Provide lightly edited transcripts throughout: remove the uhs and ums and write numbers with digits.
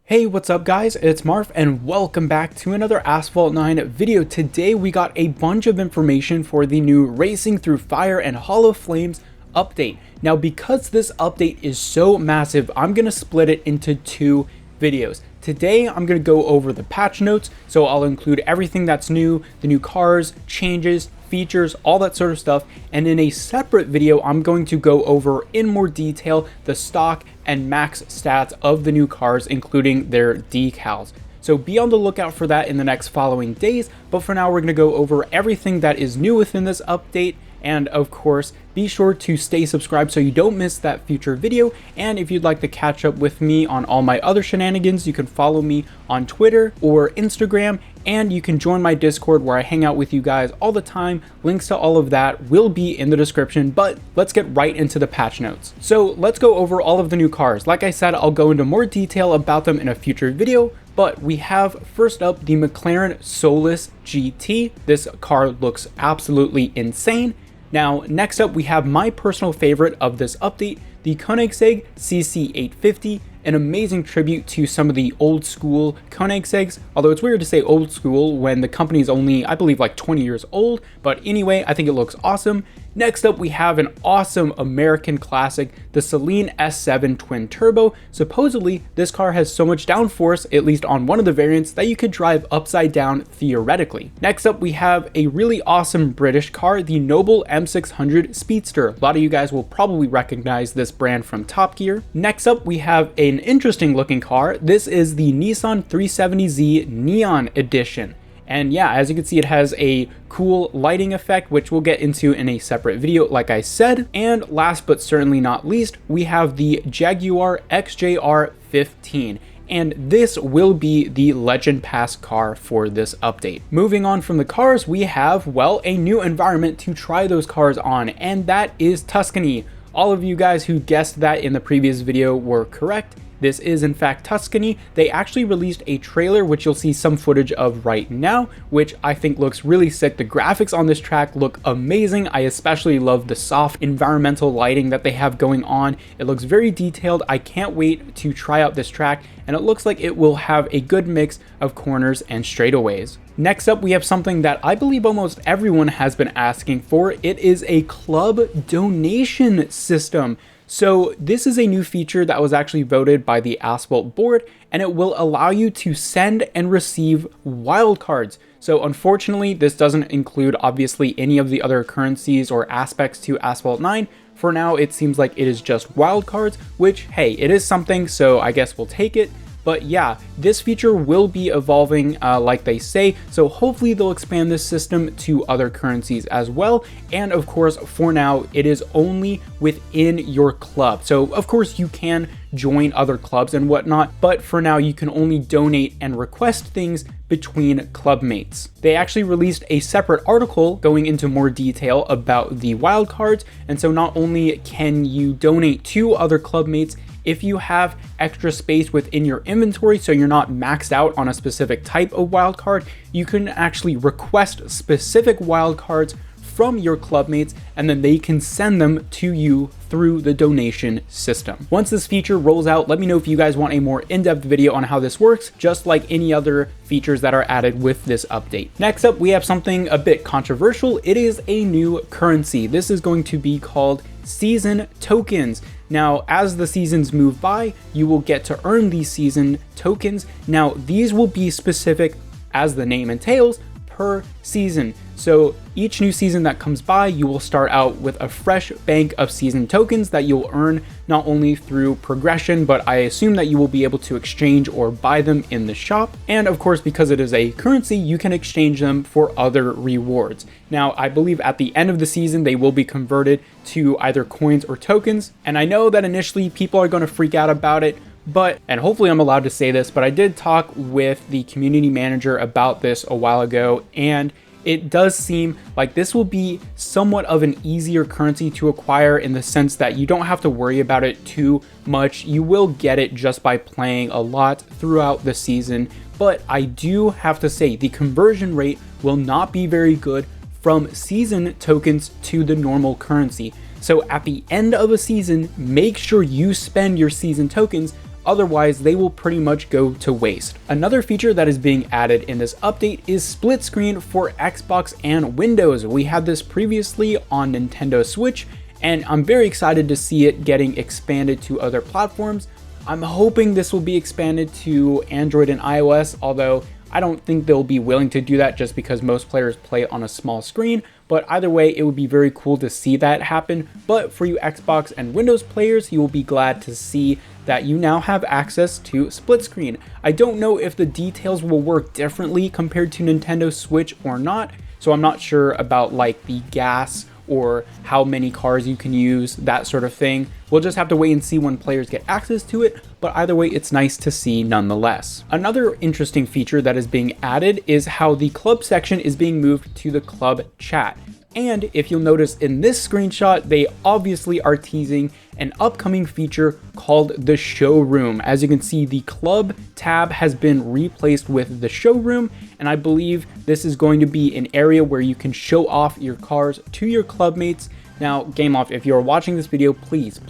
Hey, what's up guys? It's Marv and welcome back to another Asphalt 9 video. Today we got a bunch of information for the new Racing Through Fire and Hollow Flames update. Now because this update is so massive, I'm going to split it into two videos. Today I'm going to go over the patch notes, so I'll include everything that's new, the new cars, changes, features, all that sort of stuff, and in a separate video I'm going to go over in more detail the stock and max stats of the new cars, including their decals. So be on the lookout for that in the next following days, but for now we're going to go over everything that is new within this update. And of course, be sure to stay subscribed so you don't miss that future video. And if you'd like to catch up with me on all my other shenanigans, you can follow me on Twitter or Instagram, and you can join my Discord where I hang out with you guys all the time. Links to all of that will be in the description, but let's get right into the patch notes. So let's go over all of the new cars. Like I said, I'll go into more detail about them in a future video, but we have first up the McLaren Solus GT. This car looks absolutely insane. Now, next up, we have my personal favorite of this update, the Koenigsegg CC850, an amazing tribute to some of the old school Koenigsegg's, although it's weird to say old school when the company is only, I believe, like 20 years old, but anyway, I think it looks awesome. Next up, we have an awesome American classic, the Saleen S7 Twin Turbo. Supposedly, this car has so much downforce, at least on one of the variants, that you could drive upside down theoretically. Next up, we have a really awesome British car, the Noble M600 Speedster. A lot of you guys will probably recognize this brand from Top Gear. Next up, we have an interesting looking car. This is the Nissan 370Z Neon Edition. And yeah, as you can see, it has a cool lighting effect, which we'll get into in a separate video, like I said. And last but certainly not least, we have the Jaguar XJR 15. And this will be the Legend Pass car for this update. Moving on from the cars, we have, well, a new environment to try those cars on, and that is Tuscany. All of you guys who guessed that in the previous video were correct. This is in fact Tuscany. They actually released a trailer, which you'll see some footage of right now, which I think looks really sick. The graphics on this track look amazing. I especially love the soft environmental lighting that they have going on. It looks very detailed. I can't wait to try out this track, and it looks like it will have a good mix of corners and straightaways. Next up, we have something that I believe almost everyone has been asking for. It is a club donation system. So this is a new feature that was actually voted by the Asphalt board, and it will allow you to send and receive wildcards. So unfortunately, this doesn't include obviously any of the other currencies or aspects to Asphalt 9. For now, it seems like it is just wildcards, which, hey, it is something, so I guess we'll take it. But yeah, this feature will be evolving like they say, so hopefully they'll expand this system to other currencies as well. And of course, for now, it is only within your club. So of course you can join other clubs and whatnot, but for now you can only donate and request things between club mates. They actually released a separate article going into more detail about the wildcards, and so not only can you donate to other club mates, if you have extra space within your inventory, so you're not maxed out on a specific type of wildcard, you can actually request specific wildcards from your clubmates, and then they can send them to you through the donation system. Once this feature rolls out, let me know if you guys want a more in-depth video on how this works, just like any other features that are added with this update. Next up, we have something a bit controversial. It is a new currency. This is going to be called season tokens. Now, as the seasons move by, you will get to earn these season tokens. Now, these will be specific, as the name entails, per season. So each new season that comes by, you will start out with a fresh bank of season tokens that you'll earn not only through progression, but I assume that you will be able to exchange or buy them in the shop. And of course, because it is a currency, you can exchange them for other rewards. Now, I believe at the end of the season, they will be converted to either coins or tokens. And I know that initially people are going to freak out about it, but, and hopefully I'm allowed to say this, but I did talk with the community manager about this a while ago, and it does seem like this will be somewhat of an easier currency to acquire in the sense that you don't have to worry about it too much. You will get it just by playing a lot throughout the season, but I do have to say the conversion rate will not be very good from season tokens to the normal currency. So at the end of a season, make sure you spend your season tokens otherwise they will pretty much go to waste. Another feature that is being added in this update is split screen for Xbox and Windows. We had this previously on Nintendo Switch, and I'm very excited to see it getting expanded to other platforms. I'm hoping this will be expanded to Android and iOS, although I don't think they'll be willing to do that just because most players play on a small screen, but either way, it would be very cool to see that happen. But for you Xbox and Windows players, you will be glad to see that you now have access to split screen. I don't know if the details will work differently compared to Nintendo Switch or not, so I'm not sure about like the gas or how many cars you can use, that sort of thing. We'll just have to wait and see when players get access to it, but either way, it's nice to see nonetheless. Another interesting feature that is being added is how the club section is being moved to the club chat. And if you'll notice in this screenshot, they obviously are teasing an upcoming feature called the showroom. As you can see, the club tab has been replaced with the showroom, and I believe this is going to be an area where you can show off your cars to your clubmates. Now, Game Off, if you're watching this video, please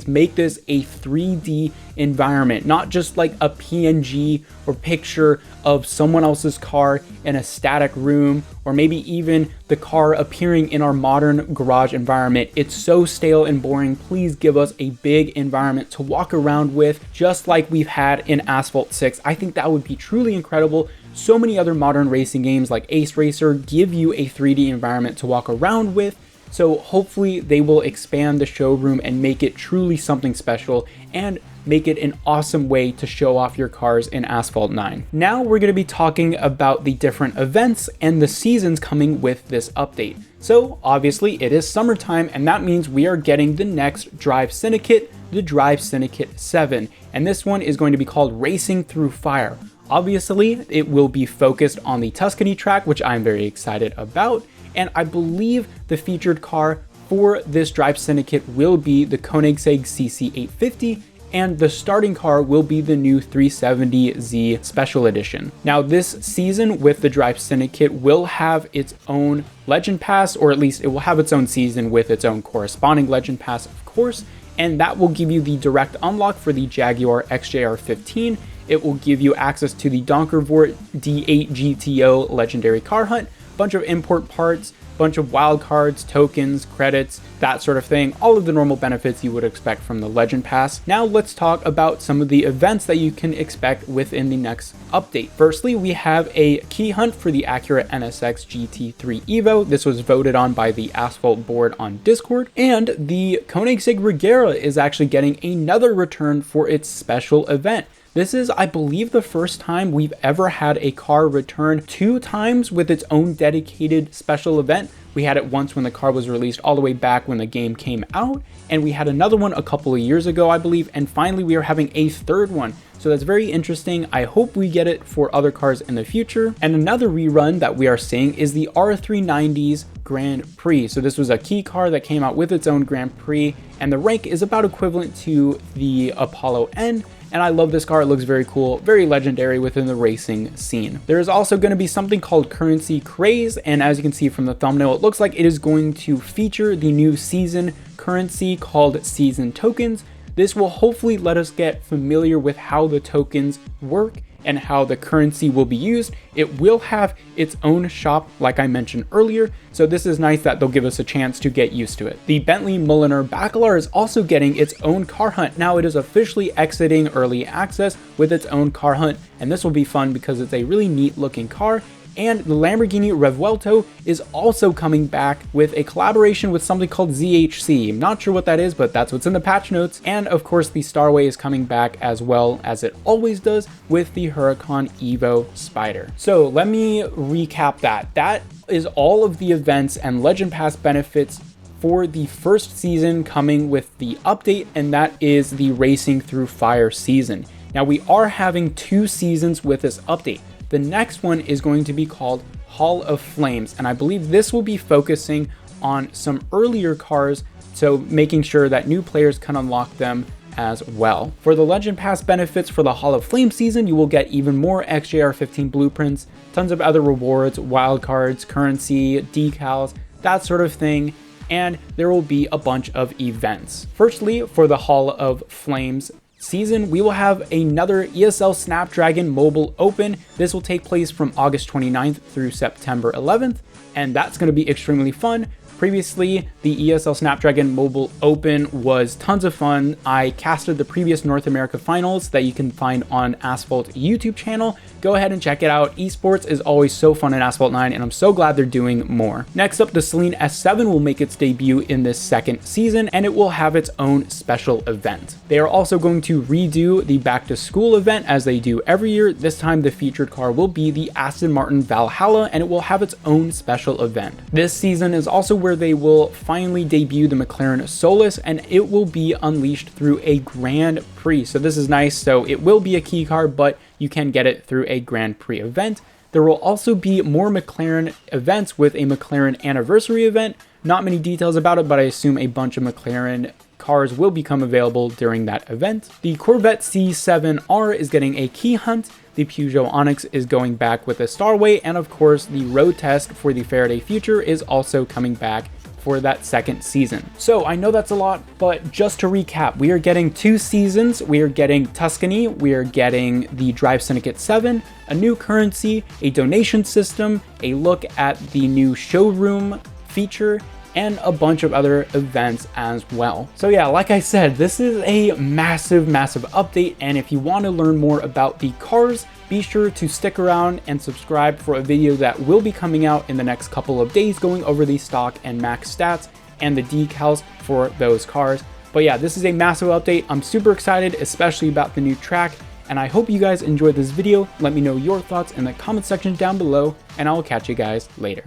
make this a 3D environment, not just like a PNG or picture of someone else's car in a static room, or maybe even the car appearing in our modern garage environment. It's so stale and boring. Please give us a big environment to walk around with, just like we've had in Asphalt 6. I think that would be truly incredible. So many other modern racing games like Ace Racer give you a 3D environment to walk around with. So hopefully they will expand the showroom and make it truly something special and make it an awesome way to show off your cars in Asphalt 9. Now we're going to be talking about the different events and the seasons coming with this update. So obviously it is summertime, and that means we are getting the next Drive Syndicate, the Drive Syndicate 7. And this one is going to be called Racing Through Fire. Obviously it will be focused on the Tuscany track, which I'm very excited about. And I believe the featured car for this Drive Syndicate will be the Koenigsegg CC850, and the starting car will be the new 370Z Special Edition. Now, this season with the Drive Syndicate will have its own Legend Pass, or at least it will have its own season with its own corresponding Legend Pass, of course, and that will give you the direct unlock for the Jaguar XJR15. It will give you access to the Donkervoort D8 GTO Legendary Car Hunt, bunch of import parts, bunch of wildcards, tokens, credits, that sort of thing, all of the normal benefits you would expect from the Legend Pass. Now let's talk about some of the events that you can expect within the next update. Firstly, we have a key hunt for the Acura NSX GT3 Evo. This was voted on by the Asphalt board on Discord, and the Koenigsegg Regera is actually getting another return for its special event. This is, I believe, the first time we've ever had a car return 2 times with its own dedicated special event. We had it once when the car was released all the way back when the game came out, and we had another one a couple of years ago, I believe, and finally we are having a third one. So that's very interesting. I hope we get it for other cars in the future. And another rerun that we are seeing is the R390's Grand Prix. So this was a key car that came out with its own Grand Prix, and the rank is about equivalent to the Apollo N. And I love this car. It looks very cool, very legendary within the racing scene. There is also going to be something called Currency Craze, and as you can see from the thumbnail, it looks like it is going to feature the new season currency called Season Tokens. This will hopefully let us get familiar with how the tokens work and how the currency will be used. It will have its own shop, like I mentioned earlier, so this is nice that they'll give us a chance to get used to it. The Bentley Mulliner Bacalar is also getting its own car hunt. Now it is officially exiting early access with its own car hunt, and this will be fun because it's a really neat looking car. And the Lamborghini Revuelto is also coming back with a collaboration with something called ZHC. I'm not sure what that is, but that's what's in the patch notes. And of course, the Starway is coming back as well, as it always does, with the Huracan Evo Spider. So let me recap that. That is all of the events and Legend Pass benefits for the first season coming with the update, and that is the Racing Through Fire season. Now we are having 2 seasons with this update. The next one is going to be called Hall of Flames, and I believe this will be focusing on some earlier cars, so making sure that new players can unlock them as well. For the Legend Pass benefits for the Hall of Flames season, you will get even more XJR15 blueprints, tons of other rewards, wildcards, currency, decals, that sort of thing, and there will be a bunch of events. Firstly, for the Hall of Flames season, we will have another ESL Snapdragon Mobile Open. This will take place from August 29th through September 11th, and that's going to be extremely fun. Previously, the ESL Snapdragon Mobile Open was tons of fun. I casted the previous North America finals that you can find on Asphalt YouTube channel. Go ahead and check it out. Esports is always so fun in Asphalt 9, and I'm so glad they're doing more. Next up, the Celine S7 will make its debut in this second season, and it will have its own special event. They are also going to redo the back to school event as they do every year. This time, the featured car will be the Aston Martin Valhalla, and it will have its own special event. This season is also where they will finally debut the McLaren Solus, and it will be unleashed through a Grand Prix. So this is nice. So it will be a key car, but you can get it through a Grand Prix event. There will also be more McLaren events with a McLaren anniversary event. Not many details about it, but I assume a bunch of McLaren cars will become available during that event. The Corvette C7R is getting a key hunt. The Peugeot Onyx is going back with a Starway, and of course the road test for the Faraday Future is also coming back for that second season. So I know that's a lot, but just to recap, we are getting 2 seasons. We are getting Tuscany, we are getting the Drive Syndicate 7, a new currency, a donation system, a look at the new showroom feature, and a bunch of other events as well. So yeah, like I said, this is a massive update, and if you want to learn more about the cars, be sure to stick around and subscribe for a video that will be coming out in the next couple of days going over the stock and max stats and the decals for those cars. But yeah, this is a massive update. I'm super excited, especially about the new track, and I hope you guys enjoyed this video. Let me know your thoughts in the comment section down below, and I will catch you guys later.